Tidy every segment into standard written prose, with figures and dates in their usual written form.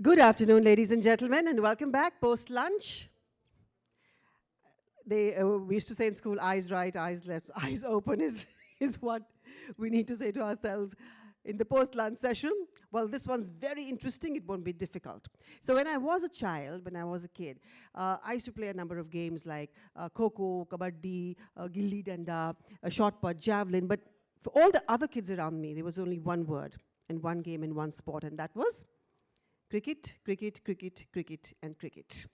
Good afternoon, ladies and gentlemen, and welcome back post-lunch. We used to say in school, eyes right, eyes left, eyes open is what we need to say to ourselves in the post-lunch session. Well, this one's very interesting. It won't be difficult. So when I was a child, when I was a kid, I used to play a number of games like Kho-Kho, Kabaddi, Gilli Danda, shot put, javelin. But for all the other kids around me, there was only one word and one game and one sport, and that was cricket, cricket, cricket, cricket, and cricket.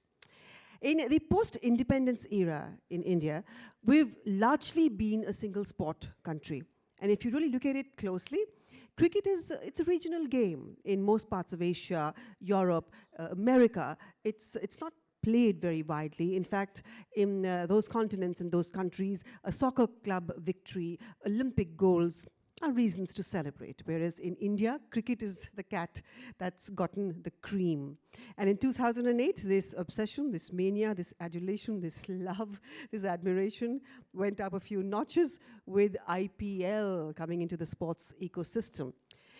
In the post-independence era in India, we've largely been a single sport country. And if you really look at it closely, cricket it's a regional game in most parts of Asia, Europe, America. It's not played very widely. In fact, in those continents and those countries, a soccer club victory, Olympic goals, are reasons to celebrate, whereas in India, cricket is the cat that's gotten the cream. And in 2008, this obsession, this mania, this adulation, this love, this admiration went up a few notches with IPL coming into the sports ecosystem.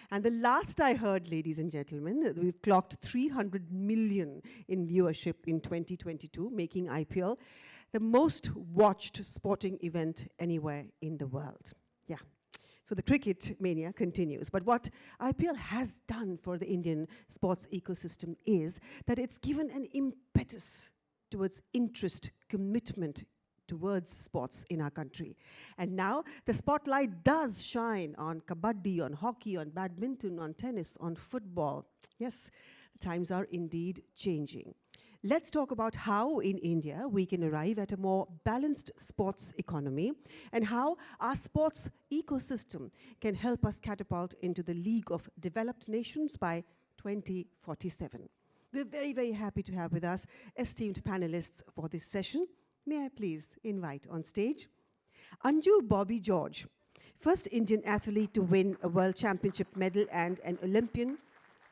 And the last I heard, ladies and gentlemen, we've clocked 300 million in viewership in 2022, making IPL the most watched sporting event anywhere in the world. Yeah. So the cricket mania continues. But what IPL has done for the Indian sports ecosystem is that it's given an impetus towards interest, commitment towards sports in our country. And now the spotlight does shine on kabaddi, on hockey, on badminton, on tennis, on football. Yes, the times are indeed changing. Let's talk about how in India we can arrive at a more balanced sports economy and how our sports ecosystem can help us catapult into the League of Developed Nations by 2047. We're very, very happy to have with us esteemed panelists for this session. May I please invite on stage Anju Bobby George, first Indian athlete to win a World Championship medal and an Olympian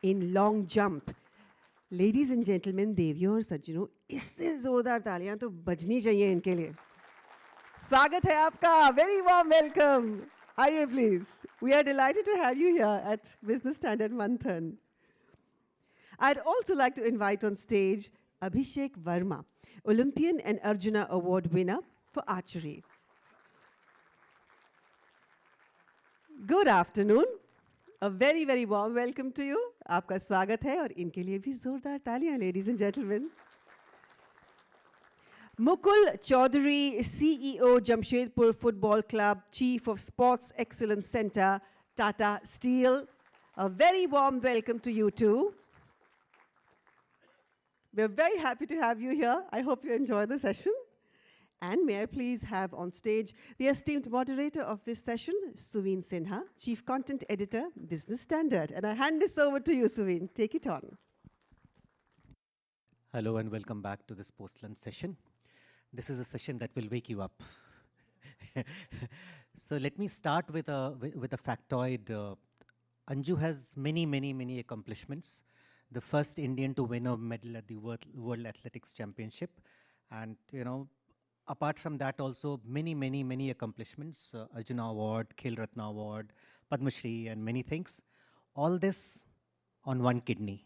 in long jump. Ladies and gentlemen, देवियों और सज्जनों, इससे जोरदार तालियां तो बजनी चाहिए इनके लिए. स्वागत है आपका. Very warm welcome. आइए please. We are delighted to have you here at Business Standard Manthan. I'd also like to invite on stage Abhishek Verma, Olympian and Arjuna Award winner for archery. Good afternoon. A very, very warm welcome to you. आपका स्वागत है और इनके लिए भी जोरदार तालियां, ladies and gentlemen. Mukul Choudhari, CEO Jamshedpur Football Club, Chief of Sports Excellence Center, Tata Steel. A very warm welcome to you too. We're very happy to have you here. I hope you enjoy the session. And may I please have on stage the esteemed moderator of this session, Suveen Sinha, Chief Content Editor, Business Standard. And I hand this over to you, Suveen. Take it on. Hello and welcome back to this post-lunch session. This is a session that will wake you up. So let me start with a factoid. Anju has many accomplishments. The first Indian to win a medal at the World Athletics Championship. And, you know, apart from that also, many accomplishments. Arjuna Award, Khel Ratna Award, Padma Shri, and many things. All this on one kidney.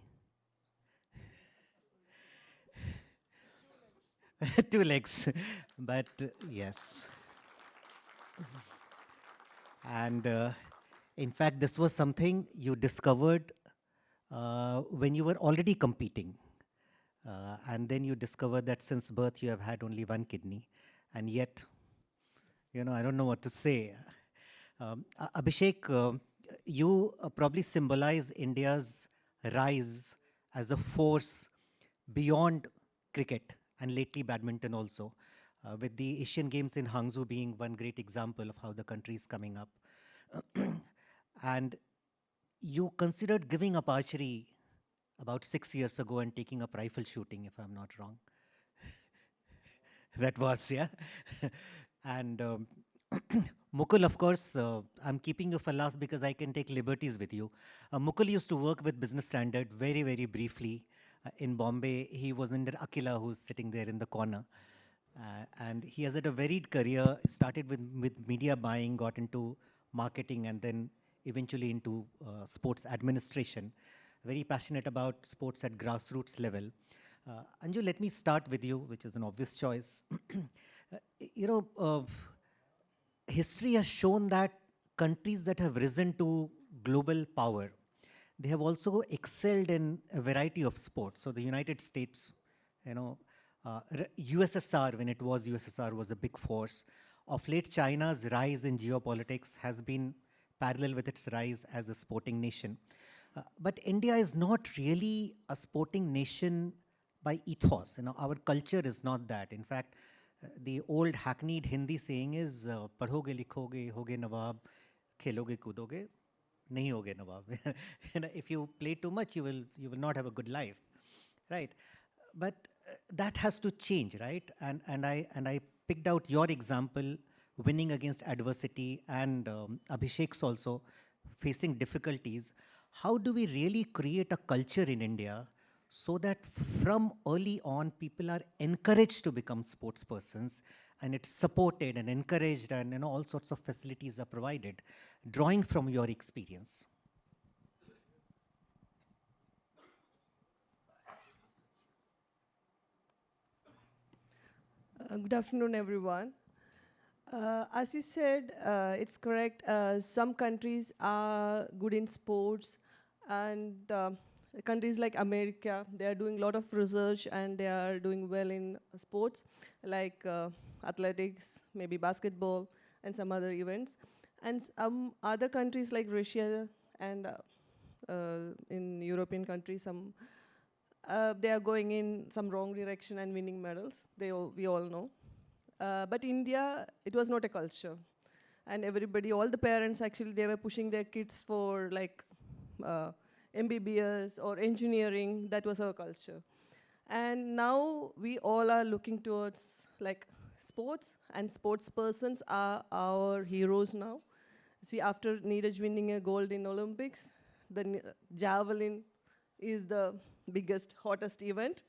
2 legs, but yes. And in fact, this was something you discovered when you were already competing. And then you discover that since birth you have had only one kidney. And yet, you know, I don't know what to say. Abhishek, you probably symbolize India's rise as a force beyond cricket and lately badminton also, with the Asian Games in Hangzhou being one great example of how the country is coming up. And you considered giving up archery about 6 years ago and taking up rifle shooting, if I'm not wrong. That was, yeah. And Mukul, of course, I'm keeping you for last because I can take liberties with you. Mukul used to work with Business Standard very briefly in Bombay. He was under Akila, who's sitting there in the corner. And he has had a varied career, started with media buying, got into marketing, and then eventually into sports administration. very passionate about sports at grassroots level. Anju, let me start with you, which is an obvious choice. You know, history has shown that countries that have risen to global power, they have also excelled in a variety of sports. So the United States, you know, USSR, when it was USSR, was a big force. Of late, China's rise in geopolitics has been parallel with its rise as a sporting nation. But India is not really a sporting nation by ethos. You know, our culture is not that. In fact, the old hackneyed Hindi saying is, "Padhoge, likhoge, hoge nawab, kheloge, kudoge, nahi hoge nawab." You know, if you play too much, you will not have a good life, right? But that has to change, right? And I picked out your example, winning against adversity, and Abhishek's also facing difficulties. How do we really create a culture in India so that from early on people are encouraged to become sports persons, and it's supported and encouraged, and you know, all sorts of facilities are provided, drawing from your experience? Good afternoon, everyone. As you said, it's correct. Some countries are good in sports, and countries like America, they are doing a lot of research and they are doing well in sports, like athletics, maybe basketball, and some other events. And some other countries like Russia and in European countries, they are going in some wrong direction and winning medals. We all know. But India, it was not a culture. And everybody, all the parents actually, they were pushing their kids for like MBBS or engineering. That was our culture. And now we all are looking towards like sports, and sports persons are our heroes now. See, after Neeraj winning a gold in Olympics, the javelin is the biggest, hottest event.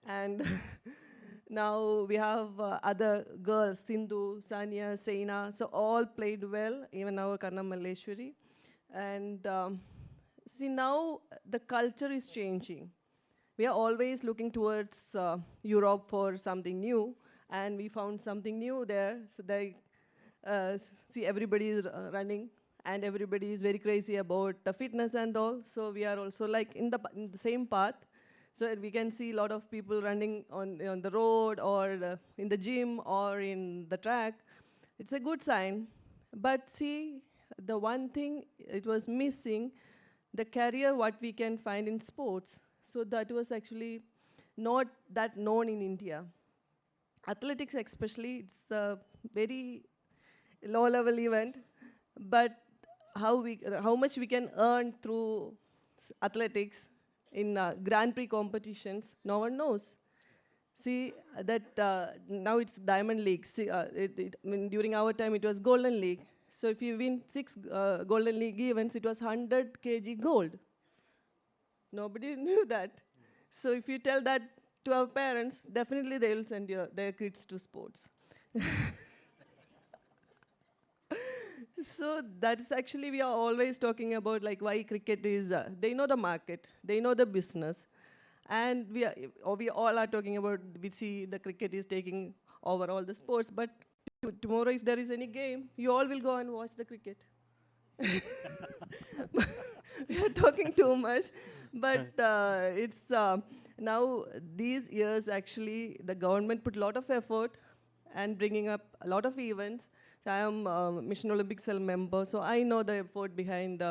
And now we have other girls, Sindhu, Sania, Saina, so all played well, even our Karna Malleshwari. And see, now the culture is changing. We are always looking towards Europe for something new, and we found something new there. So they, see, everybody is running, and everybody is very crazy about the fitness and all. So we are also like in the same path. So we can see a lot of people running on the road or in the gym or in the track. It's a good sign. But see, the one thing it was missing, the career what we can find in sports. So that was actually not that known in India. Athletics especially, it's a very low level event, but how much we can earn through athletics in Grand Prix competitions, no one knows. See, that now it's Diamond League. See, I mean, during our time, it was Golden League. So if you win 6 Golden League events, it was 100 kg gold. Nobody knew that. So if you tell that to our parents, definitely they will send their kids to sports. So that's actually, we are always talking about like why cricket is, they know the market, they know the business. And we all are talking about, we see the cricket is taking over all the sports, but tomorrow if there is any game, you all will go and watch the cricket. We are talking too much, but it's now these years actually the government put a lot of effort and bringing up a lot of events. So I am Mission Olympic Cell member, so I know the effort behind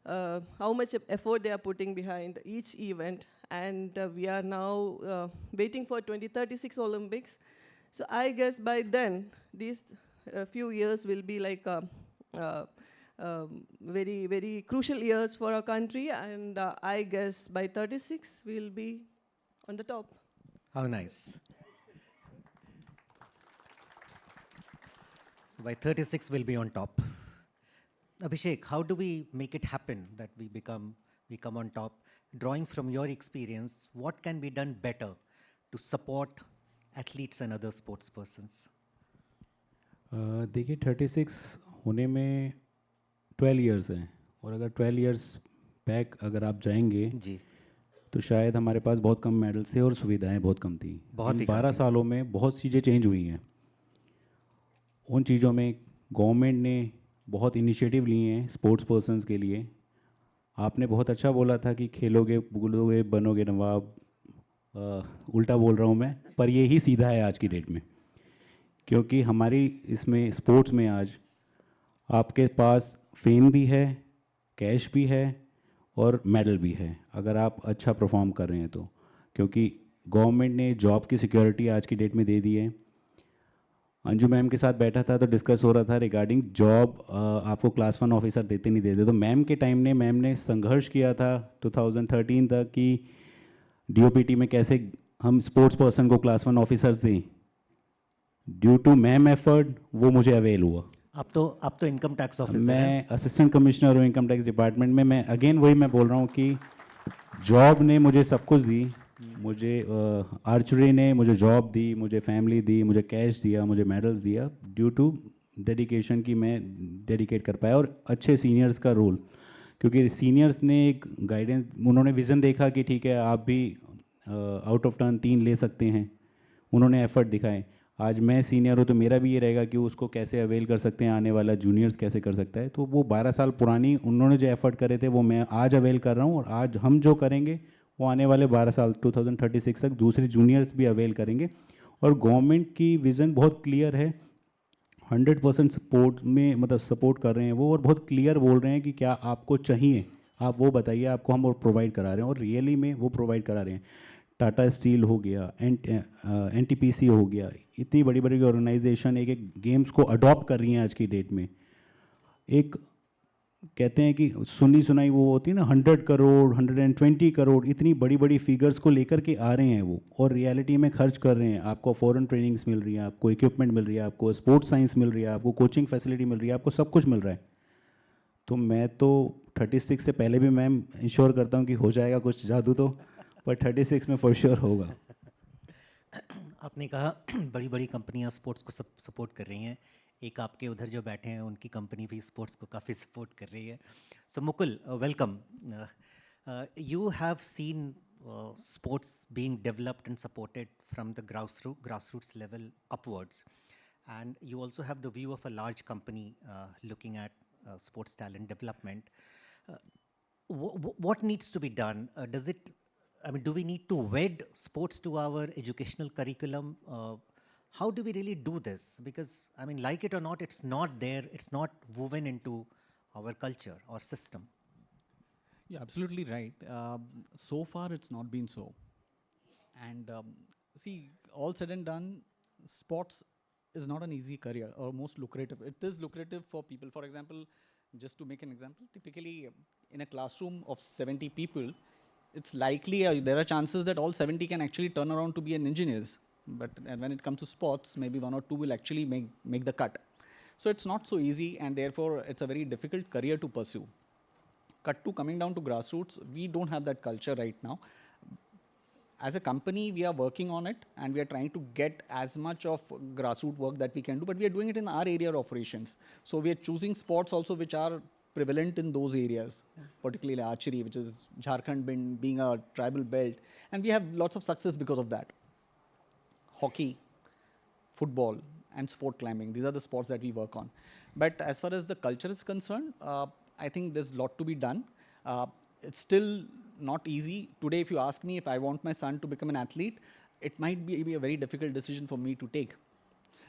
how much effort they are putting behind each event, and we are now waiting for 2036 Olympics. So I guess by then these few years will be like very, very crucial years for our country, and I guess by 36 we'll be on the top. How nice. So by 36, we'll be on top. Abhishek, how do we make it happen that we come on top? Drawing from your experience, what can be done better to support athletes and other sports persons? देखिए 36 होने में 12 years हैं, और अगर 12 years back अगर आप जाएंगे जी, तो शायद हमारे पास बहुत कम मेडल्स थे और सुविधाएं बहुत कम थी। बहुत इन ही 12 कम थी। सालों में बहुत चीज़ें चेंज हुई हैं। उन चीज़ों में गवर्नमेंट ने बहुत इनिशिएटिव लिए हैं स्पोर्ट्स पर्सन्स के लिए। आपने बहुत अच्छा बोला था कि खेलोगे बोलोगे बनोगे नवाब। उल्टा बोल रहा हूँ मैं, पर यही सीधा है आज की डेट में, क्योंकि हमारी इसमें स्पोर्ट्स में आज आपके पास फेम भी है, कैश भी है और मेडल भी है, अगर आप अच्छा परफॉर्म कर रहे हैं तो। क्योंकि गवर्नमेंट ने जॉब की सिक्योरिटी आज की डेट में दे दी है। अंजू मैम के साथ बैठा था तो डिस्कस हो रहा था रिगार्डिंग जॉब, आपको क्लास 1 ऑफिसर देते नहीं देते। तो मैम ने संघर्ष किया था 2013 तक कि डीओपीटी में कैसे हम स्पोर्ट्स पर्सन को क्लास 1 ऑफिसर्स दें। ड्यू टू मैम एफर्ट वो मुझे अवेल हुआ। आप तो इनकम टैक्स ऑफिसर हैं। मैं असिस्टेंट कमिश्नर हूँ इनकम टैक्स डिपार्टमेंट में। मैं अगेन वही मैं बोल रहा हूँ कि जॉब ने मुझे सब कुछ दी। मुझे आर्चरी ने मुझे जॉब दी, मुझे फैमिली दी, मुझे कैश दिया, मुझे मेडल्स दिया, ड्यू टू डेडिकेशन की मैं डेडिकेट कर पाया और अच्छे सीनियर्स का रोल। क्योंकि सीनियर्स ने एक गाइडेंस, उन्होंने विज़न देखा कि ठीक है आप भी आउट ऑफ टर्न 3 ले सकते हैं, उन्होंने एफर्ट दिखाए। आज मैं सीनियर हूँ तो मेरा भी ये रहेगा कि उसको कैसे अवेल कर सकते हैं, आने वाला जूनियर्स कैसे कर सकता है। तो वो 12 साल पुरानी उन्होंने जो एफर्ट करे थे वो मैं आज अवेल कर रहा हूँ, और आज हम जो करेंगे वो आने वाले 12 साल 2036 तक दूसरे जूनियर्स भी अवेल करेंगे। और गवर्नमेंट की विज़न बहुत क्लियर है, 100% सपोर्ट में, मतलब सपोर्ट कर रहे हैं वो, और बहुत क्लियर बोल रहे हैं कि क्या आपको चाहिए आप वो बताइए, आपको हम और प्रोवाइड करा रहे हैं, और रियली में वो प्रोवाइड करा रहे हैं। टाटा स्टील हो गया, एनटीपीसी हो गया, इतनी बड़ी बड़ी ऑर्गेनाइजेशन एक एक गेम्स को अडॉप्ट कर रही हैं आज की डेट में। एक कहते हैं कि सुनी सुनाई वो होती है ना, 100 करोड़, 120 करोड़, इतनी बड़ी बड़ी फिगर्स को लेकर के आ रहे हैं वो, और रियलिटी में खर्च कर रहे हैं। आपको फॉरेन ट्रेनिंग्स मिल रही है, आपको इक्विपमेंट मिल रही है, आपको स्पोर्ट्स साइंस मिल रही है, आपको कोचिंग फैसिलिटी मिल रही है, आपको सब कुछ मिल रहा है। तो मैं तो 36 से पहले भी मैम इंश्योर करता हूँ कि हो जाएगा कुछ जादू तो, पर 36 में फॉर श्योर होगा। आपने कहा बड़ी बड़ी कंपनियां स्पोर्ट्स को सपोर्ट कर रही हैं, एक आपके उधर जो बैठे हैं उनकी कंपनी भी स्पोर्ट्स को काफ़ी सपोर्ट कर रही है। So Mukul, welcome. You have seen sports being developed and supported from the grassroots level upwards, and you also have the view of a large company looking at sports talent development. Uh, what needs to be done? Do we need to wed sports to our educational curriculum? How do we really do this? Because, like it or not, it's not there, it's not woven into our culture or system. You're absolutely right. So far, it's not been so. And see, all said and done, sports is not an easy career or most lucrative. It is lucrative for people. For example, just to make an example, typically in a classroom of 70 people, it's likely there are chances that all 70 can actually turn around to be an engineers. But when it comes to sports, maybe one or two will actually make the cut. So it's not so easy, and therefore it's a very difficult career to pursue. Cut to coming down to grassroots, we don't have that culture right now. As a company, we are working on it, and we are trying to get as much of grassroots work that we can do, but we are doing it in our area of operations. So we are choosing sports also which are prevalent in those areas, particularly archery, which is Jharkhand being a tribal belt, and we have lots of success because of that. Hockey, football, and sport climbing, these are the sports that we work on. But as far as the culture is concerned, I think there's a lot to be done. It's still not easy. Today, if you ask me if I want my son to become an athlete, it might be a very difficult decision for me to take,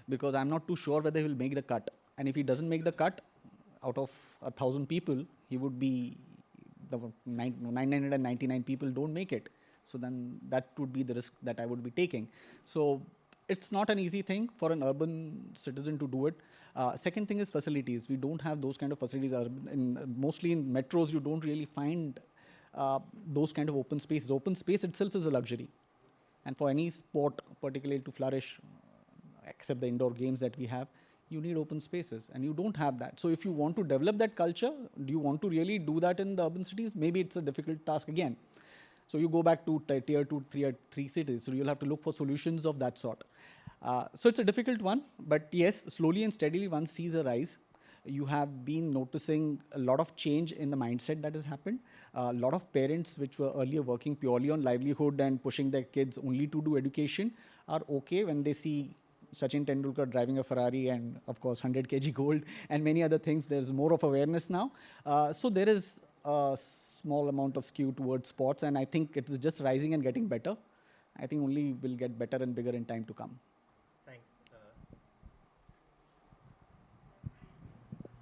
because I'm not too sure whether he will make the cut. And if he doesn't make the cut, out of 1,000 people, he would be the 999 people don't make it. So then that would be the risk that I would be taking. So it's not an easy thing for an urban citizen to do it. Second thing is facilities. We don't have those kind of facilities. Mostly in metros, you don't really find those kind of open spaces. Open space itself is a luxury. And for any sport, particularly to flourish, except the indoor games that we have, you need open spaces, and you don't have that. So if you want to develop that culture, do you want to really do that in the urban cities? Maybe it's a difficult task again. So you go back to tier 2, tier 3 cities. So you'll have to look for solutions of that sort. So it's a difficult one, but yes, slowly and steadily one sees a rise. you have been noticing a lot of change in the mindset that has happened. A lot of parents which were earlier working purely on livelihood and pushing their kids only to do education are okay when they see Sachin Tendulkar driving a Ferrari and of course 100 kg gold and many other things. There's more of awareness now. So there is a small amount of skew towards sports, and I think it is just rising and getting better. I think only will get better and bigger in time to come. Thanks.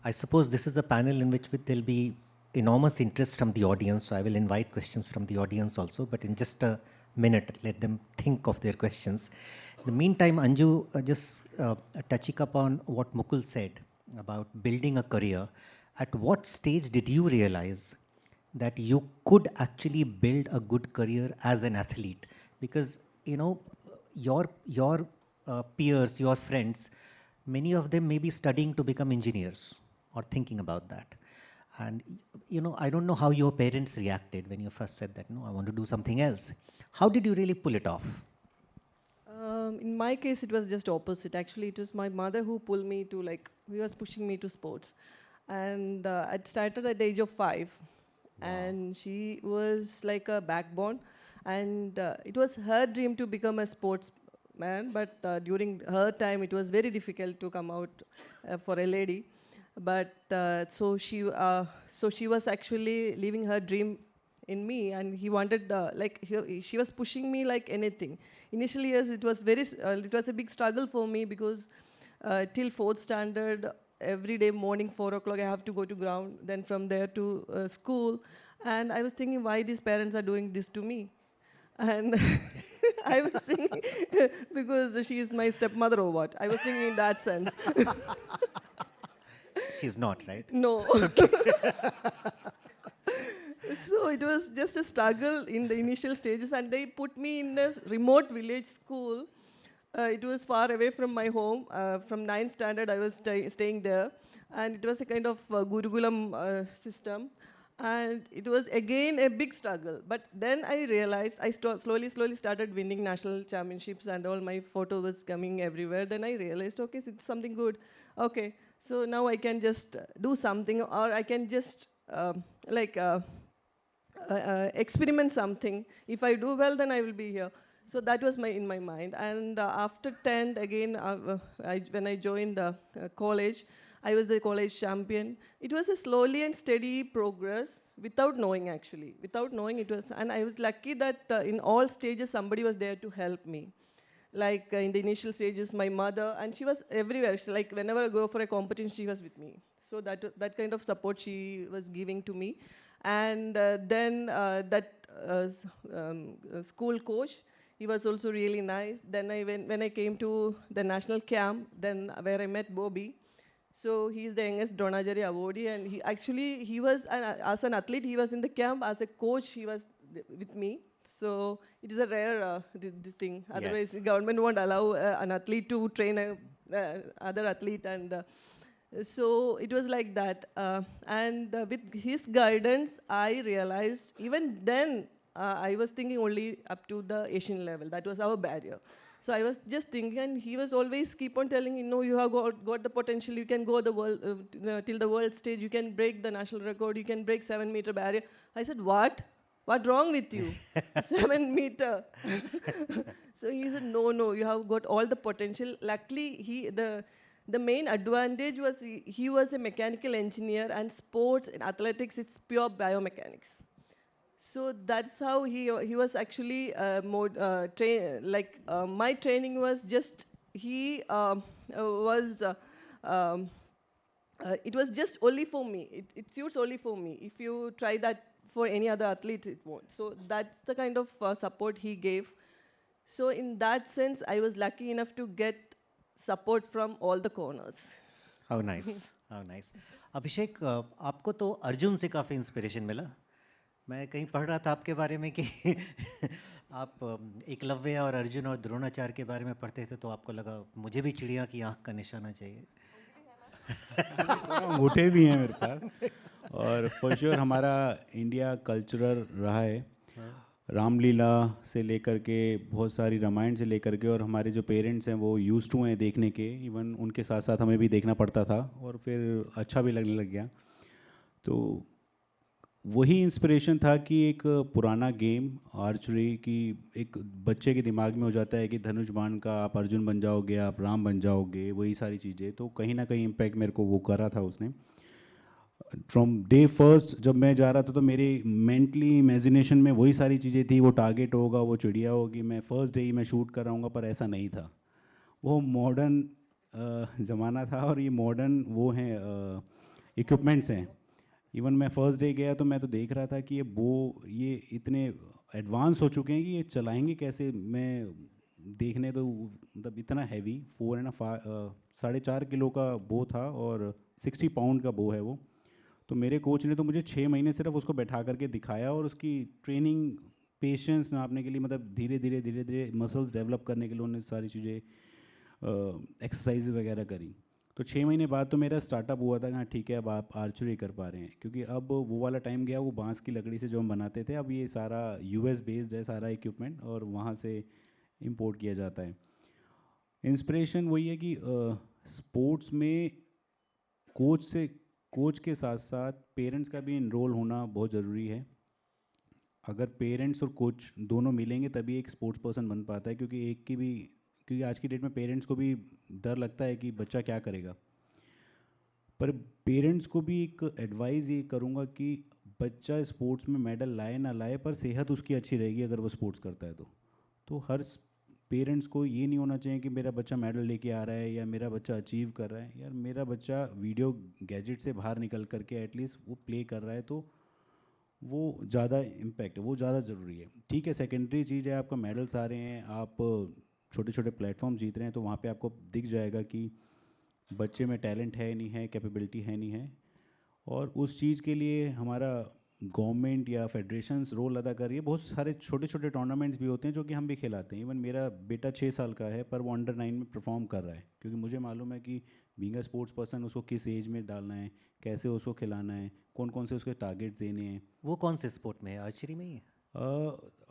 I suppose this is a panel in which there'll be enormous interest from the audience, so I will invite questions from the audience also, but in just a minute, let them think of their questions. In the meantime, Anju, just touching upon what Mukul said about building a career, at what stage did you realize that you could actually build a good career as an athlete? Because, you know, your peers, your friends, many of them may be studying to become engineers or thinking about that. And, you know, I don't know how your parents reacted when you first said that, no, I want to do something else. How did you really pull it off? In my case, it was just opposite. Actually, it was my mother who pulled me to, like, he was pushing me to sports. And I started at the age of 5. Wow. And she was like a backbone. And it was her dream to become a sportsman, but during her time, it was very difficult to come out for a lady. But so she was actually living her dream in me, and he wanted she was pushing me like anything. Initially, yes, it was it was a big struggle for me because till 4th standard, every day morning 4 o'clock I have to go to ground, then from there to school, and I was thinking why these parents are doing this to me, and I was thinking because she is my stepmother or what. I was thinking in that sense. She's not, right? No. So it was just a struggle in the initial stages, and they put me in a remote village school. It was far away from my home. From 9th standard, I was staying there, and it was a kind of Gurukulam system. And it was again a big struggle. But then I realized, I slowly started winning national championships, and all my photo was coming everywhere. Then I realized, okay, so it's something good. Okay, so now I can just do something, or I can just experiment something. If I do well, then I will be here. So that was in my mind. And after 10th, again, when I joined college, I was the college champion. It was a slowly and steady progress without knowing, actually. Without knowing it was, and I was lucky that in all stages, somebody was there to help me. Like in the initial stages, my mother, and she was everywhere. She, like whenever I go for a competition, she was with me. So that kind of support she was giving to me. And then school coach, he was also really nice. Then when I came to the national camp, then where I met Bobby. So he's the youngest Dronacharya awardee, and he was as an athlete, he was in the camp. As a coach, he was with me. So it is a rare thing. Otherwise, the government won't allow an athlete to train other athlete, and so it was like that. And with his guidance, I realized even then I was thinking only up to the Asian level. That was our barrier. So I was just thinking, and he was always keep on telling me, no, you have got the potential. You can go the world till the world stage. You can break the national record. You can break 7-meter barrier. I said, what? What's wrong with you? 7 meter. So he said, no, you have got all the potential. Luckily, the main advantage was he was a mechanical engineer, and sports and athletics, it's pure biomechanics. So that's how he was actually my training was just, it was just only for me. It suits only for me. If you try that for any other athlete, it won't. So that's the kind of support he gave. So in that sense, I was lucky enough to get support from all the corners. How nice, how nice. अभिषेक, आपको तो अर्जुन से काफ़ी inspiration मिला. मैं कहीं पढ़ रहा था आपके बारे में कि आप एकलव्य और अर्जुन और द्रोणाचार्य के बारे में पढ़ते थे, तो आपको लगा मुझे भी चिड़िया की आँख का निशाना चाहिए. अंगूठे भी हैं मेरे पास, और फॉर श्योर हमारा इंडिया कल्चरल रहा है. रामलीला से लेकर के बहुत सारी रामायण से लेकर के, और हमारे जो पेरेंट्स हैं वो यूज्ड टू हैं देखने के, इवन उनके साथ साथ हमें भी देखना पड़ता था और फिर अच्छा भी लगने लग गया। तो वही इंस्पिरेशन था कि एक पुराना गेम आर्चरी की एक बच्चे के दिमाग में हो जाता है कि धनुष बाण का आप अर्जुन बन जाओगे, आप राम बन जाओगे, वही सारी चीज़ें, तो कहीं ना कहीं इम्पैक्ट मेरे को वो करा था उसने। फ्रॉम डे फर्स्ट जब मैं जा रहा था तो मेरे मेंटली इमेजिनेशन में वही सारी चीज़ें थी, वो टारगेट होगा, वो चिड़िया होगी, मैं फर्स्ट डे ही मैं शूट कर रहा पर ऐसा नहीं था। वो मॉडर्न ज़माना था और ये मॉडर्न वो हैं इक्विपमेंट्स हैं। इवन मैं फर्स्ट डे गया तो मैं तो देख रहा था कि ये इतने एडवांस हो चुके हैं कि ये चलाएंगे कैसे। मैं देखने तो मतलब इतना हैवी 4.5 किलो का बो था और 60 पाउंड का बो है वो। तो मेरे कोच ने तो मुझे 6 महीने सिर्फ उसको बैठा करके दिखाया और उसकी ट्रेनिंग पेशेंस नापने के लिए, मतलब धीरे धीरे धीरे धीरे मसल्स डेवलप करने के लिए उन्होंने सारी चीज़ें एक्सरसाइज वगैरह करी। तो 6 महीने बाद तो मेरा स्टार्टअप हुआ था कि हाँ ठीक है अब आप आर्चरी कर पा रहे हैं, क्योंकि अब वो वाला टाइम गया, वो बांस की लकड़ी से जो हम बनाते थे, अब ये सारा यूएस बेस्ड है सारा इक्विपमेंट और वहाँ से इंपोर्ट किया जाता है। इंस्पिरेशन वही है कि स्पोर्ट्स में कोच के साथ साथ पेरेंट्स का भी इनरोल होना बहुत ज़रूरी है। अगर पेरेंट्स और कोच दोनों मिलेंगे तभी एक स्पोर्ट्स पर्सन बन पाता है, क्योंकि आज की डेट में पेरेंट्स को भी डर लगता है कि बच्चा क्या करेगा। पर पेरेंट्स को भी एक एडवाइस ये करूँगा कि बच्चा स्पोर्ट्स में मेडल लाए ना लाए, पर सेहत उसकी अच्छी रहेगी अगर वो स्पोर्ट्स करता है तो हर पेरेंट्स को ये नहीं होना चाहिए कि मेरा बच्चा मेडल लेके आ रहा है या मेरा बच्चा अचीव कर रहा है। यार मेरा बच्चा वीडियो गैजेट से बाहर निकल करके एटलीस्ट वो प्ले कर रहा है, तो वो ज़्यादा इम्पैक्ट है, वो ज़्यादा ज़रूरी है। ठीक है, सेकेंडरी चीज़ है, आपका मेडल्स आ रहे हैं, आप छोटे छोटे प्लेटफॉर्म जीत रहे हैं, तो वहाँ पे आपको दिख जाएगा कि बच्चे में टैलेंट है नहीं है, कैपेबिलिटी है नहीं है। और उस चीज़ के लिए हमारा गवर्नमेंट या फेडरेशंस रोल अदा कर रही है। बहुत सारे छोटे छोटे टूर्नामेंट्स भी होते हैं जो कि हम भी खिलाते हैं। इवन मेरा बेटा 6 साल का है पर वो अंडर 9 में परफॉर्म कर रहा है, क्योंकि मुझे मालूम है कि बीइंग अ स्पोर्ट्स पर्सन उसको किस एज में डालना है, कैसे उसको खिलाना है, कौन कौन से उसके टारगेट्स देने हैं। वो कौन से स्पोर्ट में है, आर्चरी में ही है?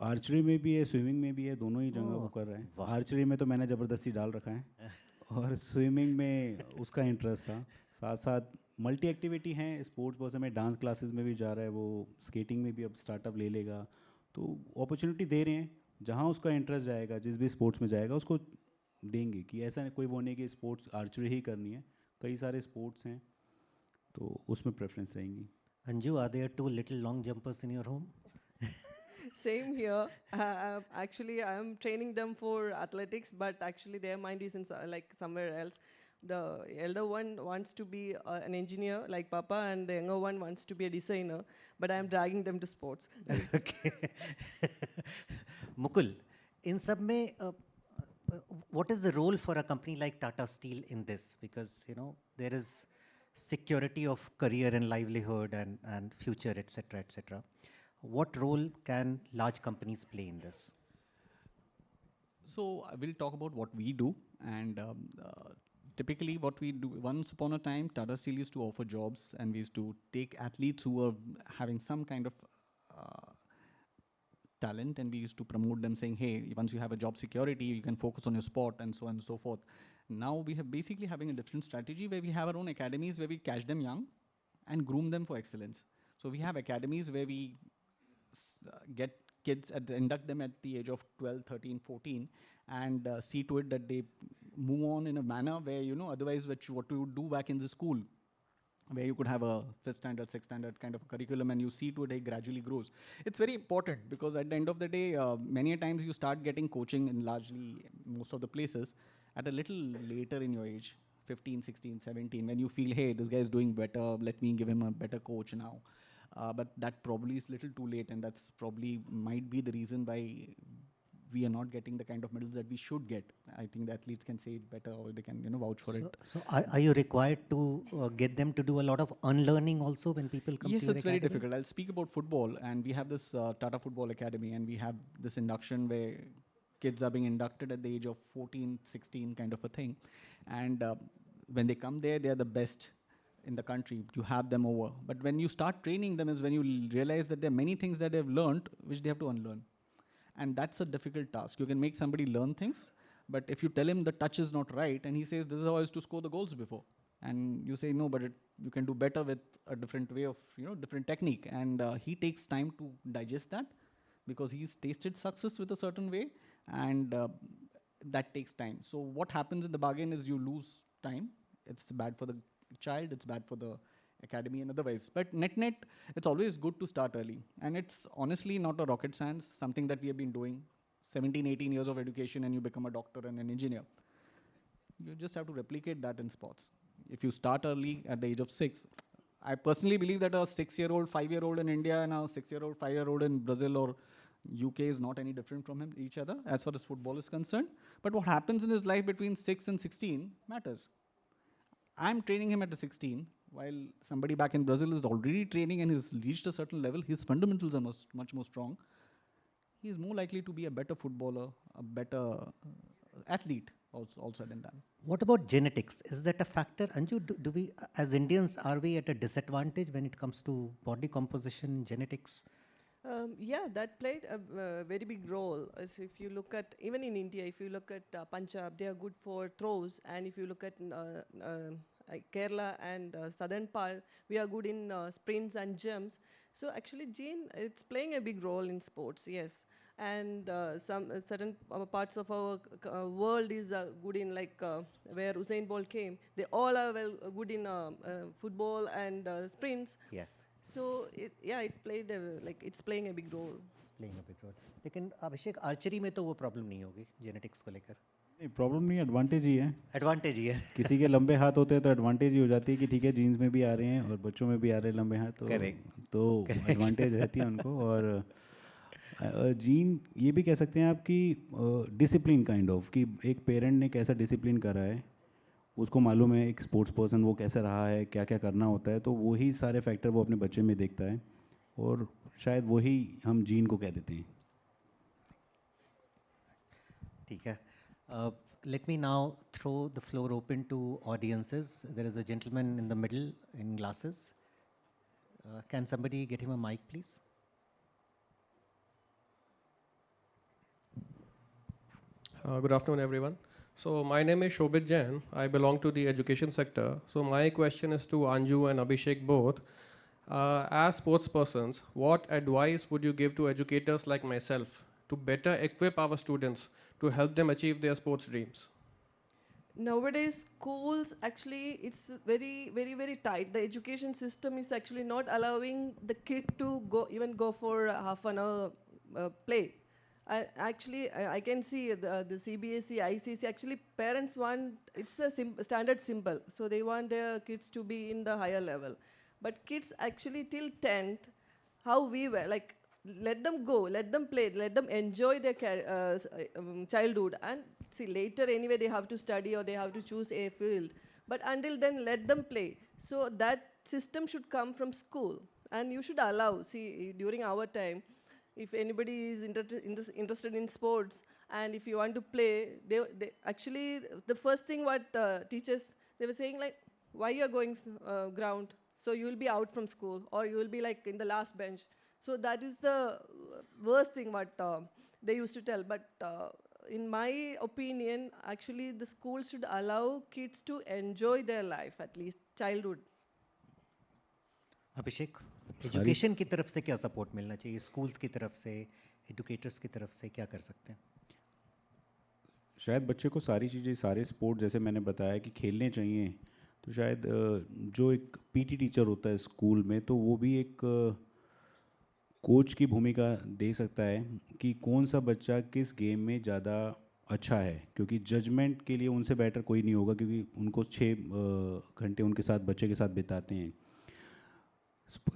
आर्चरी में भी है, स्विमिंग में भी है, दोनों ही जगह वो ओह, कर रहा है। वाह। आर्चरी में तो मैंने ज़बरदस्ती डाल रखा है और स्विमिंग में उसका इंटरेस्ट था। साथ साथ मल्टी एक्टिविटी हैं, स्पोर्ट्स पर्सन में डांस क्लासेस में भी जा रहा है, वो स्केटिंग में भी अब स्टार्टअप ले लेगा। तो अपॉर्चुनिटी दे रहे हैं, जहाँ उसका इंटरेस्ट जाएगा, जिस भी स्पोर्ट्स में जाएगा उसको देंगे। कि ऐसा कोई वो नहीं कि स्पोर्ट्स आर्चरी ही करनी है, कई सारे स्पोर्ट्स हैं तो उसमें प्रेफरेंस रहेंगी। Anju, are there two little long jumpers in your home? Same here. Actually, I'm training them for athletics, but actually their mind is in like somewhere else. The elder one wants to be an engineer like Papa, and the younger one wants to be a designer. But I'm dragging them to sports. Okay. Mukul, in सब में what is the role for a company like Tata Steel in this? Because there is security of career and livelihood and future, etc., etc. What role can large companies play in this? So I will talk about what we do, and typically what we do. Once upon a time, Tata Steel used to offer jobs, and we used to take athletes who were having some kind of talent, and we used to promote them, saying, "Hey, once you have a job security, you can focus on your sport," and so on and so forth. Now we have basically having a different strategy where we have our own academies where we catch them young and groom them for excellence. So we have academies where we get kids induct them at the age of 12, 13, 14, and see to it that they move on in a manner where, otherwise what you would do back in the school, where you could have a 5th standard, 6th standard kind of a curriculum, and you see to it it gradually grows. It's very important because at the end of the day, many a times you start getting coaching in largely most of the places at a little later in your age, 15, 16, 17, when you feel, hey, this guy is doing better, let me give him a better coach now. But that probably is little too late, and that's probably might be the reason why we are not getting the kind of medals that we should get. I think the athletes can say it better, or they can vouch for it. So are you required to get them to do a lot of unlearning also when people come Yes, to your it's very academy? difficult. I'll speak about football, and we have this Tata Football Academy, and we have this induction where kids are being inducted at the age of 14, 16 kind of a thing. And when they come there, they are the best in the country. You have them over. But when you start training them is when you realize that there are many things that they've learned which they have to unlearn. And that's a difficult task. You can make somebody learn things, but if you tell him the touch is not right, and he says, this is how I used to score the goals before. And you say, no, but you can do better with a different way of, different technique. And he takes time to digest that because he's tasted success with a certain way, and that takes time. So what happens in the bargain is you lose time. It's bad for the child, it's bad for the academy and otherwise. But net, it's always good to start early. And it's honestly not a rocket science, something that we have been doing 17, 18 years of education, and you become a doctor and an engineer. You just have to replicate that in sports. If you start early at the age of 6, I personally believe that a 6-year-old, 5-year-old in India and a 6-year-old, 5-year-old in Brazil or UK is not any different from each other as far as football is concerned. But what happens in his life between 6 and 16 matters. I'm training him at a 16, while somebody back in Brazil is already training and has reached a certain level. His fundamentals are much more strong. He is more likely to be a better footballer, a better athlete, all said and done. What about genetics? Is that a factor? Anju, do we, as Indians, are we at a disadvantage when it comes to body composition, genetics? Yeah, that played a very big role. As if you look at, even in India, if you look at Punjab, they are good for throws. And if you look at Kerala and southern part, we are good in sprints and jumps. So actually, gene, it's playing a big role in sports, yes. And some certain parts of our world is good in, like where Usain Bolt came. They all are well good in football and sprints. Yes. So it played it's playing a big role. It's playing a big role. लेकिन अभिषेक archery में तो वो problem नहीं होगी genetics को लेकर. नहीं, problem नहीं, एडवांटेज ही है. एडवांटेज ही है. किसी के लंबे हाथ होते हैं तो एडवांटेज ही हो जाती है कि ठीक है, जीन्स में भी आ रहे हैं और बच्चों में भी आ रहे हैं लंबे हाथ, तो एडवांटेज रहती है उनको. और जीन ये भी कह सकते हैं आप कि डिसिप्लिन काइंड ऑफ, कि एक पेरेंट ने कैसा डिसिप्लिन करा है, उसको मालूम है एक स्पोर्ट्स पर्सन वो कैसा रहा है, क्या क्या करना होता है, तो वही सारे फैक्टर वो अपने बच्चे में देखता है और शायद वही हम जीन को कह देते हैं. ठीक है. Let me now throw the floor open to audiences. There is a gentleman in the middle in glasses. Can somebody get him a mic, please? Good afternoon, everyone. So my name is Shobit Jain. I belong to the education sector. So my question is to Anju and Abhishek both. As sports persons, what advice would you give to educators like myself to better equip our students to help them achieve their sports dreams? Nowadays, schools actually, it's very, very, very tight. The education system is actually not allowing the kid to go for half an hour play. I can see the CBSE, ICC, actually parents want, it's the standard symbol. So they want their kids to be in the higher level. But kids actually till 10th, how we were, like, let them go, let them play, let them enjoy their childhood. And see, later anyway, they have to study or they have to choose a field. But until then, let them play. So that system should come from school. And you should allow, see, during our time, if anybody is interested in sports, and if you want to play, they actually, the first thing what teachers, they were saying like, why you are going ground? So you will be out from school, or you will be like in the last bench. So that is the worst thing what they used to tell. But in my opinion, actually the school should allow kids to enjoy their life, at least childhood. Abhishek, education की तरफ से क्या support मिलना चाहिए, schools की तरफ से, educators की तरफ से क्या कर सकते हैं? शायद बच्चे को सारी चीज़ें, सारे स्पोर्ट जैसे मैंने बताया कि खेलने चाहिए, तो शायद जो एक पीटी टीचर होता है स्कूल में, तो वो भी एक कोच की भूमिका दे सकता है कि कौन सा बच्चा किस गेम में ज़्यादा अच्छा है, क्योंकि जजमेंट के लिए उनसे बेटर कोई नहीं होगा, क्योंकि उनको 6 घंटे उनके साथ, बच्चे के साथ बिताते हैं.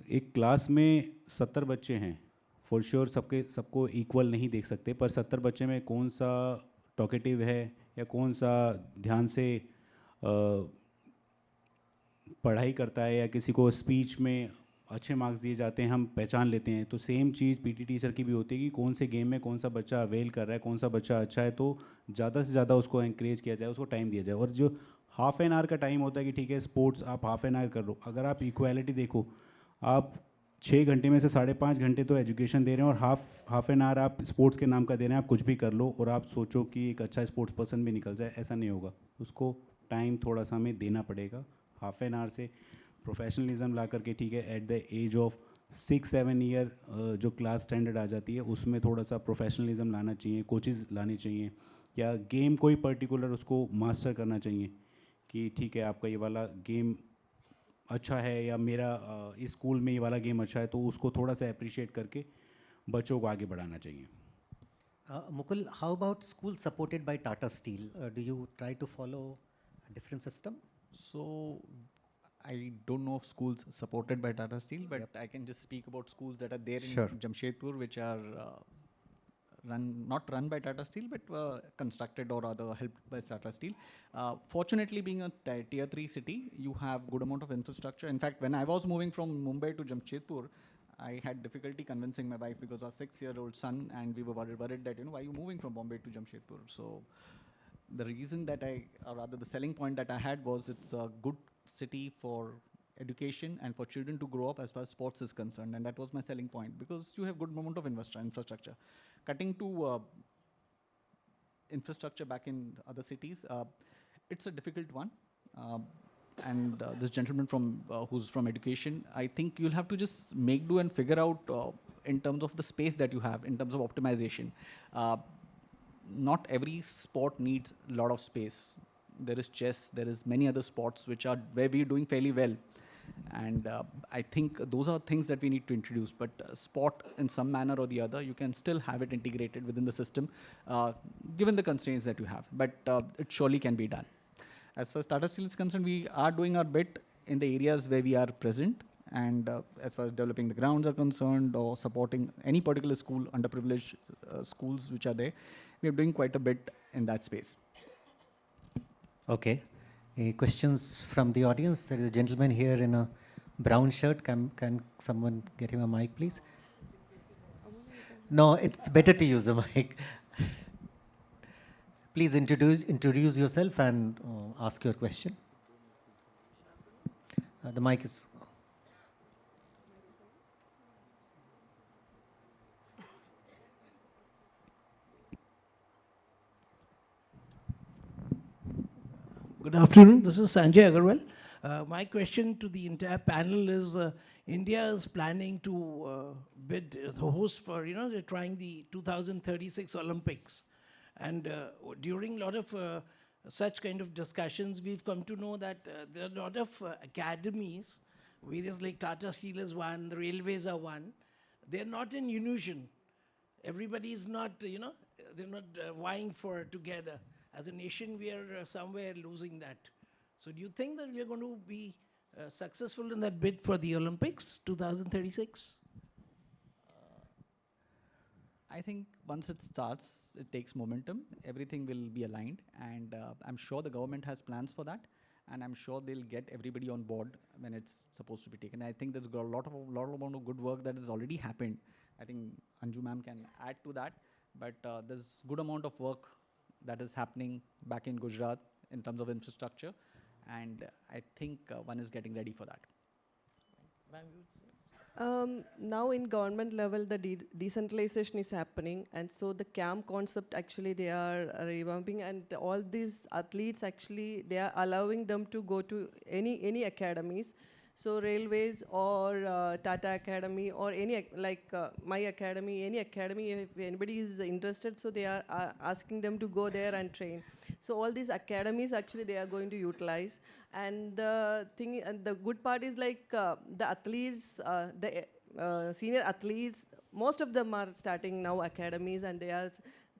एक क्लास में 70 बच्चे हैं, फॉर श्योर सबको इक्वल नहीं देख सकते, पर 70 बच्चे में कौन सा टॉकेटिव है या कौन सा ध्यान से पढ़ाई करता है या किसी को स्पीच में अच्छे मार्क्स दिए जाते हैं, हम पहचान लेते हैं. तो सेम चीज़ पीटी टीचर की भी होती है कि कौन से गेम में कौन सा बच्चा अवेल कर रहा है, कौन सा बच्चा अच्छा है, तो ज़्यादा से ज़्यादा उसको एनकरेज किया जाए, उसको टाइम दिया जाए. और जो हाफ एन आवर का टाइम होता है कि ठीक है स्पोर्ट्स आप हाफ एन आवर कर लो, अगर आप इक्वालिटी देखो, आप 6 घंटे में से 5.5 घंटे तो एजुकेशन दे रहे हैं और हाफ एन आवर आप स्पोर्ट्स के नाम का दे रहे हैं, आप कुछ भी कर लो और आप सोचो कि एक अच्छा स्पोर्ट्स पर्सन भी निकल जाए, ऐसा नहीं होगा। उसको टाइम थोड़ा सा हमें देना पड़ेगा। हाफ एन आवर से प्रोफेशनलिज्म ला करके, ठीक है, at the age of 6-7 year जो क्लास स्टैंडर्ड आ जाती है उसमें थोड़ा सा प्रोफेशनलिज्म लाना चाहिए, कोचेज़ लाने चाहिए, या गेम कोई पर्टिकुलर उसको मास्टर करना चाहिए कि ठीक है आपका ये वाला गेम अच्छा है या मेरा इस स्कूल में ये वाला गेम अच्छा है, तो उसको थोड़ा सा अप्रिशिएट करके बच्चों को आगे बढ़ाना चाहिए। Mukul, how about schools supported by Tata Steel? Do you try to follow a different system? So I don't know of schools supported by Tata Steel, but Yep. I can just speak about schools that are there Sure. in Jamshedpur, which are not run by Tata Steel, but constructed or rather helped by Tata Steel. Fortunately, being a tier 3 city, you have good amount of infrastructure. In fact, when I was moving from Mumbai to Jamshedpur, I had difficulty convincing my wife because our 6-year-old son, and we were worried that, why are you moving from Bombay to Jamshedpur? So the reason that or rather the selling point that I had was it's a good city for education and for children to grow up as far as sports is concerned. And that was my selling point because you have good amount of infrastructure. Cutting to infrastructure back in other cities, it's a difficult one. And this gentleman who's from education, I think you'll have to just make do and figure out in terms of the space that you have, in terms of optimization. Not every sport needs a lot of space. There is chess, there is many other sports where we're doing fairly well. And I think those are things that we need to introduce. But sport in some manner or the other, you can still have it integrated within the system, given the constraints that you have. But it surely can be done. As far as Tata Steel is concerned, we are doing our bit in the areas where we are present. And as far as developing the grounds are concerned or supporting any particular school, underprivileged schools which are there, we are doing quite a bit in that space. Okay. Any questions from the audience? There is a gentleman here in a brown shirt. Can someone get him a mic, please? No, it's better to use a mic. Please introduce yourself and ask your question. The mic is. Good afternoon. This is Sanjay Agarwal. My question to the entire panel is, India is planning to bid the host for, they're trying the 2036 Olympics. And during a lot of such kind of discussions, we've come to know that there are a lot of academies, various like Tata Steel is one, the railways are one. They're not in unison. Everybody is not, they're not vying for together. As a nation, we are somewhere losing that. So do you think that we are going to be successful in that bid for the Olympics 2036? I think once it starts, it takes momentum. Everything will be aligned. And I'm sure the government has plans for that. And I'm sure they'll get everybody on board when it's supposed to be taken. I think there's a lot amount of good work that has already happened. I think Anju ma'am can add to that. But there's good amount of work that is happening back in Gujarat in terms of infrastructure. And I think one is getting ready for that. Now in government level, the decentralization is happening, and so the camp concept actually they are revamping, and all these athletes actually they are allowing them to go to any academies. So railways or Tata Academy or any my academy, any academy, if anybody is interested, so they are asking them to go there and train. So all these academies actually they are going to utilize. And the thing, and the good part is like the athletes, the senior athletes, most of them are starting now academies and they are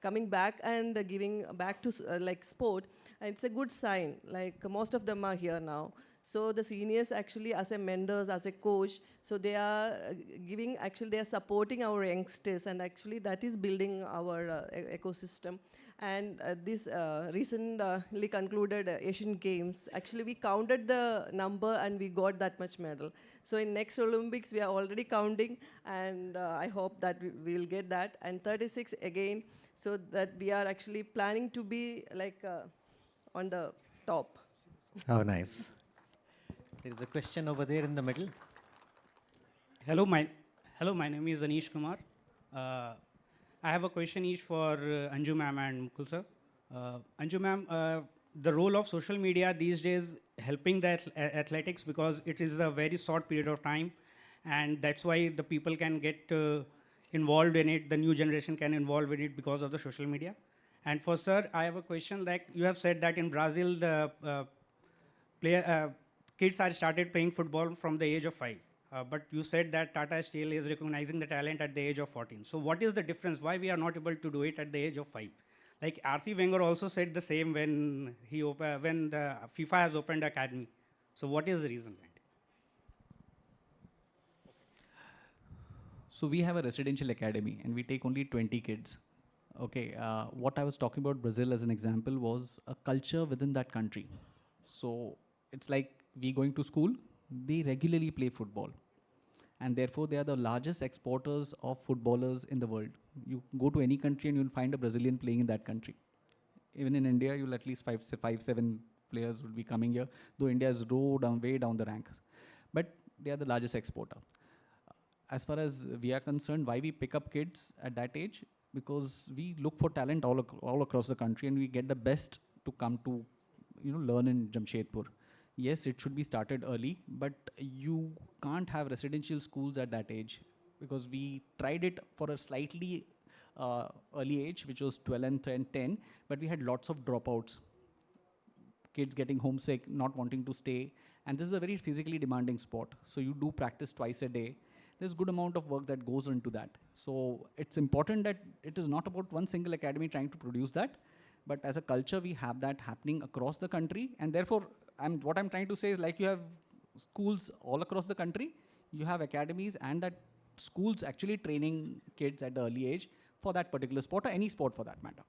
coming back and giving back to like sport. And it's a good sign, like most of them are here now. So the seniors actually as a mentors, as a coach, so they are giving, actually they are supporting our youngsters, and actually that is building our ecosystem. And this recently concluded Asian Games, actually we counted the number and we got that much medal. So in next Olympics, we are already counting, and I hope that we will get that. And 36 again, so that we are actually planning to be like on the top. Oh, nice. There is a question over there in the middle. Hello, my name is Anish Kumar. Uh, I have a question each for Anju ma'am and Mukul sir. Anju ma'am, the role of social media these days helping the athletics because it is a very short period of time, and that's why the people can get involved in it. The new generation can involve in it because of the social media. And for sir, I have a question. Like you have said that in Brazil, the player, kids are started playing football from the age of 5. But you said that Tata still is recognizing the talent at the age of 14. So what is the difference? Why we are not able to do it at the age of 5? Like R.C. Wenger also said the same when when the FIFA has opened academy. So what is the reason behind it? So we have a residential academy and we take only 20 kids. Okay, what I was talking about Brazil as an example was a culture within that country. So it's like we going to school, they regularly play football. And therefore they are the largest exporters of footballers in the world. You go to any country and you'll find a Brazilian playing in that country. Even in India, you'll at least five, 7 players will be coming here, though India is way down the ranks. But they are the largest exporter. As far as we are concerned, why we pick up kids at that age? Because we look for talent all across the country and we get the best to come to, learn in Jamshedpur. Yes, it should be started early, but you can't have residential schools at that age because we tried it for a slightly early age, which was 12 and 10, but we had lots of dropouts, kids getting homesick, not wanting to stay, and this is a very physically demanding sport. So you do practice twice a day. There's good amount of work that goes into that. So it's important that it is not about one single academy trying to produce that, but as a culture, we have that happening across the country, and therefore, what I'm trying to say is like you have schools all across the country, you have academies, and that schools actually training kids at the early age for that particular sport or any sport for that matter.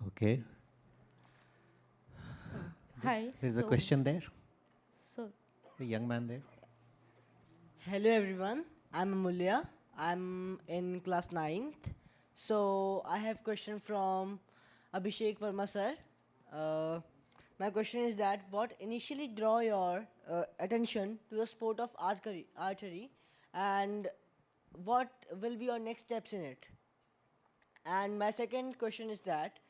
Okay. Hi. There's a question there. So, A young man there. hello everyone. I'm Aulia. I'm in class 9th. So I have question from Abhishek Verma sir. My question is that what initially draw your attention to the sport of archery, and what will be your next steps in it? And my second question is that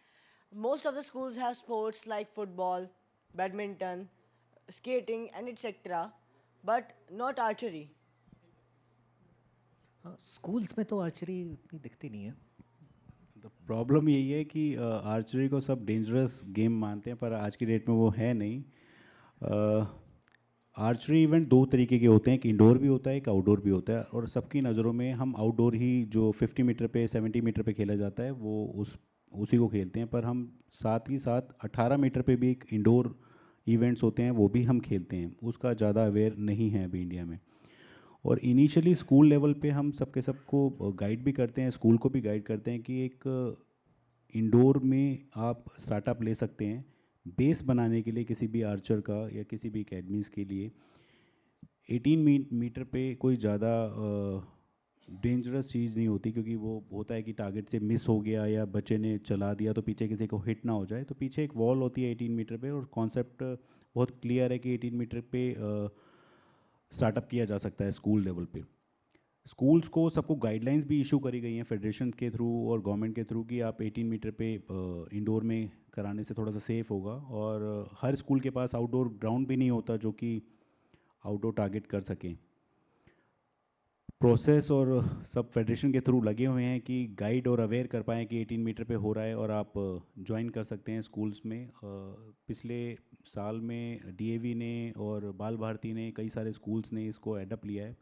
most of the schools have sports like football, badminton, skating, and etc., but not archery. Schools में तो archery इतनी दिखती नहीं है. तो problem यही है कि आर्चरी को सब डेंजरस गेम मानते हैं, पर आज की डेट में वो है नहीं. आर्चरी इवेंट दो तरीके के होते हैं, एक इंडोर भी होता है, एक आउटडोर भी होता है, और सबकी नज़रों में हम आउटडोर ही जो 50 मीटर पे 70 मीटर पे खेला जाता है वो उसी को खेलते हैं. पर हम साथ ही साथ 18 मीटर पे भी एक इंडोर इवेंट्स होते हैं, वो भी हम खेलते हैं. उसका ज़्यादा अवेयर नहीं है अभी इंडिया में. और इनिशियली स्कूल लेवल पे हम सबके सबको गाइड भी करते हैं, स्कूल को भी गाइड करते हैं कि एक इंडोर में आप स्टार्टअप ले सकते हैं बेस बनाने के लिए किसी भी आर्चर का या किसी भी एकेडमीज़ के लिए. 18 मीटर पे कोई ज़्यादा डेंजरस चीज़ नहीं होती, क्योंकि वो होता है कि टारगेट से मिस हो गया या बच्चे ने चला दिया तो पीछे किसी को हिट ना हो जाए. तो पीछे एक वॉल होती है 18 मीटर पे, और कॉन्सेप्ट बहुत क्लियर है कि 18 मीटर पे स्टार्टअप किया जा सकता है स्कूल लेवल पे. स्कूल्स को सबको गाइडलाइंस भी इशू करी गई हैं फेडरेशन के थ्रू और गवर्नमेंट के थ्रू कि आप 18 मीटर पे इंडोर में कराने से थोड़ा सा सेफ होगा. और हर स्कूल के पास आउटडोर ग्राउंड भी नहीं होता जो कि आउटडोर टारगेट कर सकें. प्रोसेस और सब फेडरेशन के थ्रू लगे हुए हैं कि गाइड और अवेयर कर पाएँ कि 18 मीटर पे हो रहा है और आप ज्वाइन कर सकते हैं स्कूल्स में. पिछले साल में डीएवी ने और बाल भारती ने कई सारे स्कूल्स ने इसको एडप्ट लिया है,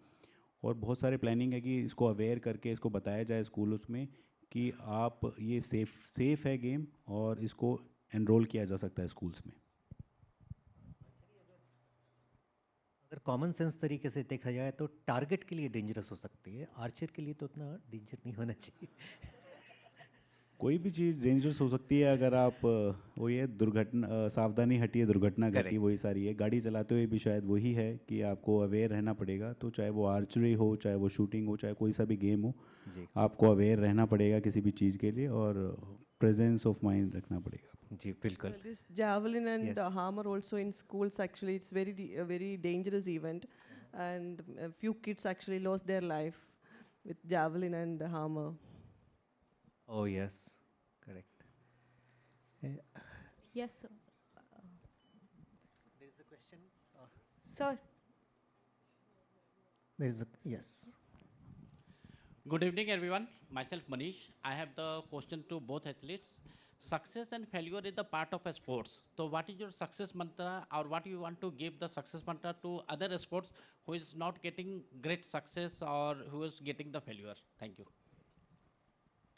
और बहुत सारे प्लानिंग है कि इसको अवेयर करके इसको बताया जाए स्कूल्स में कि आप ये सेफ़ है गेम और इसको एनरोल किया जा सकता है स्कूल्स में. अगर कॉमन सेंस तरीके से देखा जाए तो टारगेट के लिए डेंजरस हो सकती है, आर्चर के लिए तो उतना डेंजर नहीं होना चाहिए. कोई भी चीज़ डेंजरस हो सकती है अगर आप वो ये दुर्घटना, सावधानी हटिए दुर्घटना घटी, वही सारी है. गाड़ी चलाते हुए भी शायद वही है कि आपको अवेयर रहना पड़ेगा. तो चाहे वो आर्चरी हो, चाहे वो शूटिंग हो, चाहे कोई सा भी गेम हो, आपको अवेयर रहना पड़ेगा किसी भी चीज़ के लिए, और प्रेजेंस ऑफ माइंड रखना पड़ेगा. जी बिल्कुल. This javelin and Yes. hammer also in schools, actually it's very very dangerous event. and a few kids actually lost their life with javelin and hammer. Oh, yes, correct. Yes, sir. There is a question. Sir. There is a, yes. Good evening, everyone. Myself, Manish. I have the question to both athletes. Success and failure is the part of a sports. So what is your success mantra, or what you want to give the success mantra to other sports who is not getting great success or who is getting the failure? Thank you.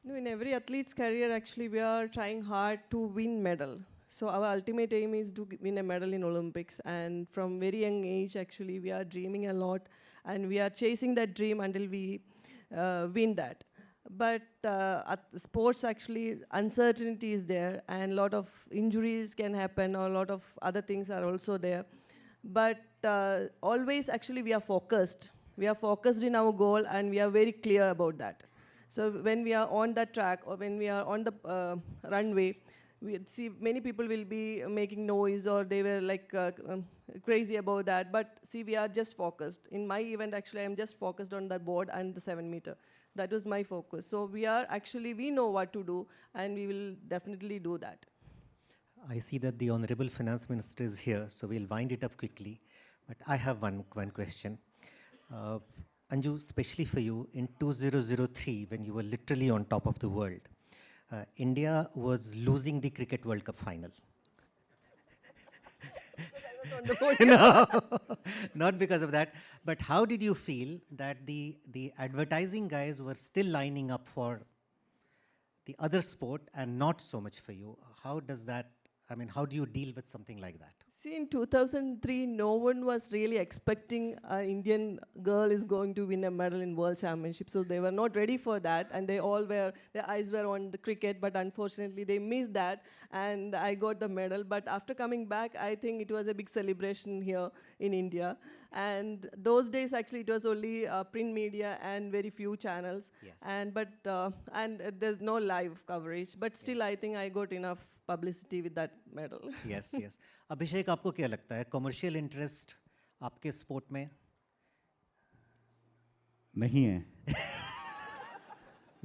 No, in every athlete's career, actually, we are trying hard to win medal. So our ultimate aim is to win a medal in Olympics. And from very young age, actually, we are dreaming a lot, and we are chasing that dream until we win that. But at sports, actually, uncertainty is there, and a lot of injuries can happen, or a lot of other things are also there. But always, actually, we are focused. We are focused in our goal, and we are very clear about that. So when we are on that track, or when we are on the runway, we see many people will be making noise, or they were like crazy about that. But see, we are just focused. In my event, actually, I'm just focused on the board and the 7 meter. That was my focus. So we are actually, we know what to do, and we will definitely do that. I see that the Honorable Finance Minister is here, so we'll wind it up quickly. But I have one question. Anju, especially for you, in 2003, when you were literally on top of the world, India was losing the Cricket World Cup final. No, not because of that. But how did you feel that the advertising guys were still lining up for the other sport and not so much for you? How does that, I mean, how do you deal with something like that? See, in 2003, no one was really expecting an Indian girl is going to win a medal in World Championship. So they were not ready for that, and they all were, their eyes were on the cricket, but unfortunately they missed that, and I got the medal. But after coming back, I think it was a big celebration here in India. And those days, actually, it was only print media and very few channels. Yes. And there's no live coverage. But still, I think I got enough publicity with that medal. Yes, yes. अभिषेक, आपको क्या लगता है, commercial interest आपके sport में? नहीं है.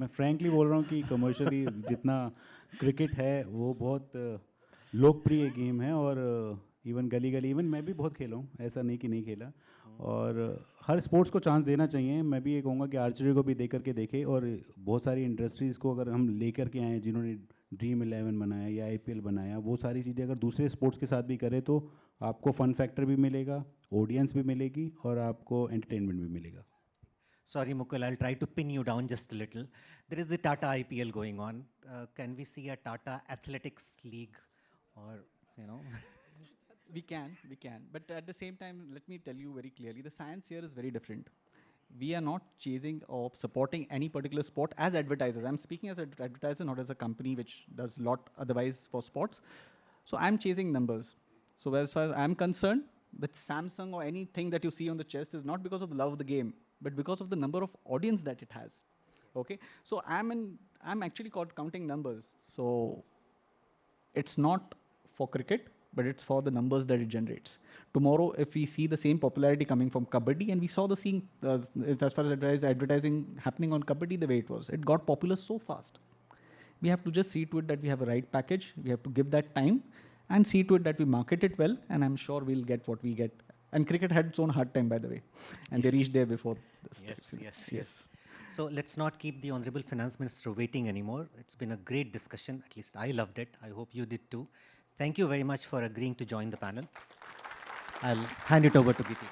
मैं frankly बोल रहा हूँ कि कमर्शियली जितना क्रिकेट है वो बहुत लोकप्रिय गेम है, और इवन गली गली, इवन मैं भी बहुत खेला हूँ, ऐसा नहीं कि नहीं खेला. और हर स्पोर्ट्स को चांस देना चाहिए. मैं भी ये कहूँगा कि आर्चरी को भी दे करके देखे, और बहुत सारी इंडस्ट्रीज़ को अगर हम ले करके आएँ, जिन्होंने ड्रीम 11 बनाया या IPL बनाया, वो सारी चीज़ें अगर दूसरे स्पोर्ट्स के साथ भी करें तो आपको फन फैक्टर भी मिलेगा, ऑडियंस भी मिलेगी, और आपको एंटरटेनमेंट भी मिलेगा. Sorry, Mukul, I'll try to pin you down just a little. There is the Tata IPL going on. Can we see a Tata Athletics League, or, you know? We can. But at the same time, let me tell you very clearly, the science here is very different. We are not chasing or supporting any particular sport as advertisers. I'm speaking as an advertiser, not as a company which does a lot otherwise for sports. So I'm chasing numbers. So as far as I'm concerned, the Samsung or anything that you see on the chest is not because of the love of the game, but because of the number of audience that it has. Okay? So I'm actually counting numbers. So it's not for cricket, but it's for the numbers that it generates. Tomorrow, if we see the same popularity coming from Kabaddi, and we saw as far as advertising happening on Kabaddi, the way it was, it got popular so fast. We have to just see to it that we have a right package. We have to give that time and see to it that we market it well, and I'm sure we'll get what we get. And cricket had its own hard time, by the way, and they reached there before the steps. Yes. So let's not keep the Honorable Finance Minister waiting anymore. It's been a great discussion. At least I loved it. I hope you did too. Thank you very much for agreeing to join the panel. I'll hand it over to Giti.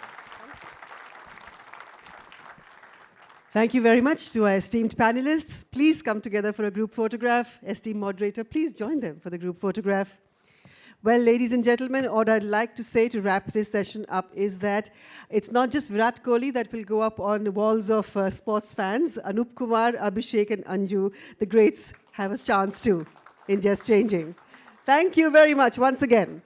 Thank you very much to our esteemed panelists. Please come together for a group photograph. Esteemed moderator, please join them for the group photograph. Well, ladies and gentlemen, what I'd like to say to wrap this session up is that it's not just Virat Kohli that will go up on the walls of sports fans. Anup Kumar, Abhishek and Anju, the greats, have a chance too in Just Changing. Thank you very much once again.